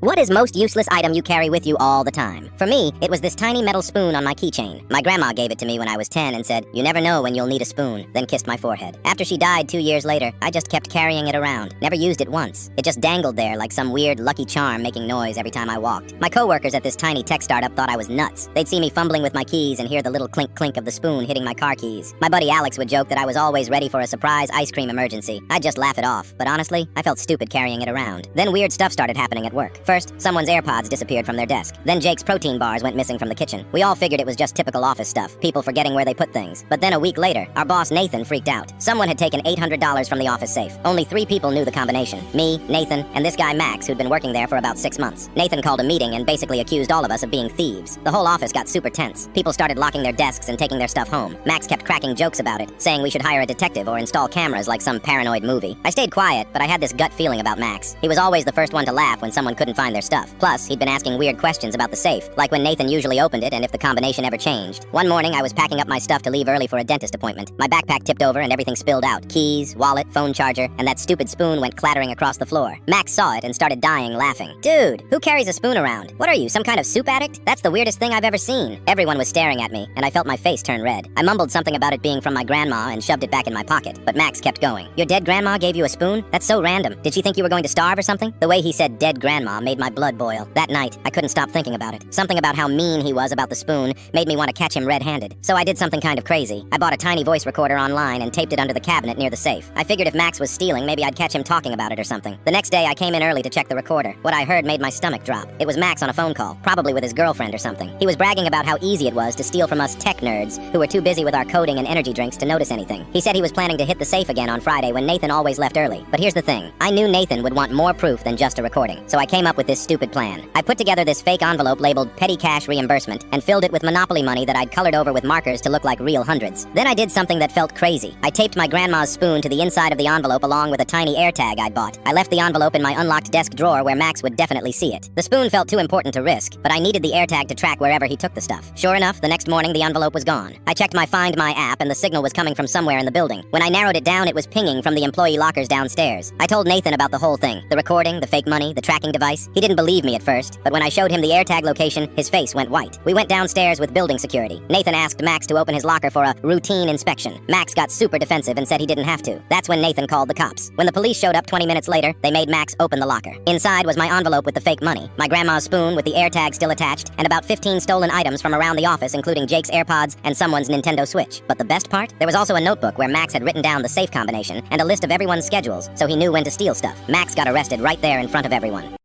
What is most useless item you carry with you all the time? For me, it was this tiny metal spoon on my keychain. My grandma gave it to me when I was 10 and said, "You never know when you'll need a spoon," then kissed my forehead. After she died 2 years later, I just kept carrying it around. Never used it once. It just dangled there like some weird lucky charm making noise every time I walked. My coworkers at this tiny tech startup thought I was nuts. They'd see me fumbling with my keys and hear the little clink clink of the spoon hitting my car keys. My buddy Alex would joke that I was always ready for a surprise ice cream emergency. I'd just laugh it off, but honestly, I felt stupid carrying it around. Then weird stuff started happening at work. First, someone's AirPods disappeared from their desk. Then Jake's protein bars went missing from the kitchen. We all figured it was just typical office stuff, people forgetting where they put things. But then a week later, our boss Nathan freaked out. Someone had taken $800 from the office safe. Only 3 people knew the combination. Me, Nathan, and this guy Max, who'd been working there for about 6 months. Nathan called a meeting and basically accused all of us of being thieves. The whole office got super tense. People started locking their desks and taking their stuff home. Max kept cracking jokes about it, saying we should hire a detective or install cameras like some paranoid movie. I stayed quiet, but I had this gut feeling about Max. He was always the first one to laugh when someone couldn't find their stuff. Plus, he'd been asking weird questions about the safe, like when Nathan usually opened it and if the combination ever changed. One morning, I was packing up my stuff to leave early for a dentist appointment. My backpack tipped over and everything spilled out. Keys, wallet, phone charger, and that stupid spoon went clattering across the floor. Max saw it and started dying laughing. "Dude, who carries a spoon around? What are you, some kind of soup addict? That's the weirdest thing I've ever seen." Everyone was staring at me, and I felt my face turn red. I mumbled something about it being from my grandma and shoved it back in my pocket, but Max kept going. "Your dead grandma gave you a spoon? That's so random. Did she think you were going to starve or something?" The way he said dead grandma made my blood boil. That night, I couldn't stop thinking about it. Something about how mean he was about the spoon made me want to catch him red-handed. So I did something kind of crazy. I bought a tiny voice recorder online and taped it under the cabinet near the safe. I figured if Max was stealing, maybe I'd catch him talking about it or something. The next day, I came in early to check the recorder. What I heard made my stomach drop. It was Max on a phone call, probably with his girlfriend or something. He was bragging about how easy it was to steal from us tech nerds who were too busy with our coding and energy drinks to notice anything. He said he was planning to hit the safe again on Friday when Nathan always left early. But here's the thing. I knew Nathan would want more proof than just a recording, so I came up with this stupid plan. I put together this fake envelope labeled petty cash reimbursement and filled it with Monopoly money that I'd colored over with markers to look like real hundreds. Then I did something that felt crazy. I taped my grandma's spoon to the inside of the envelope along with a tiny AirTag I'd bought. I left the envelope in my unlocked desk drawer where Max would definitely see it. The spoon felt too important to risk, but I needed the AirTag to track wherever he took the stuff. Sure enough, the next morning the envelope was gone. I checked my Find My app and the signal was coming from somewhere in the building. When I narrowed it down, it was pinging from the employee lockers downstairs. I told Nathan about the whole thing. The recording, the fake money, the tracking device. He didn't believe me at first, but when I showed him the AirTag location, his face went white. We went downstairs with building security. Nathan asked Max to open his locker for a routine inspection. Max got super defensive and said he didn't have to. That's when Nathan called the cops. When the police showed up 20 minutes later, they made Max open the locker. Inside was my envelope with the fake money, my grandma's spoon with the AirTag still attached, and about 15 stolen items from around the office, including Jake's AirPods and someone's Nintendo Switch. But the best part? There was also a notebook where Max had written down the safe combination and a list of everyone's schedules, so he knew when to steal stuff. Max got arrested right there in front of everyone.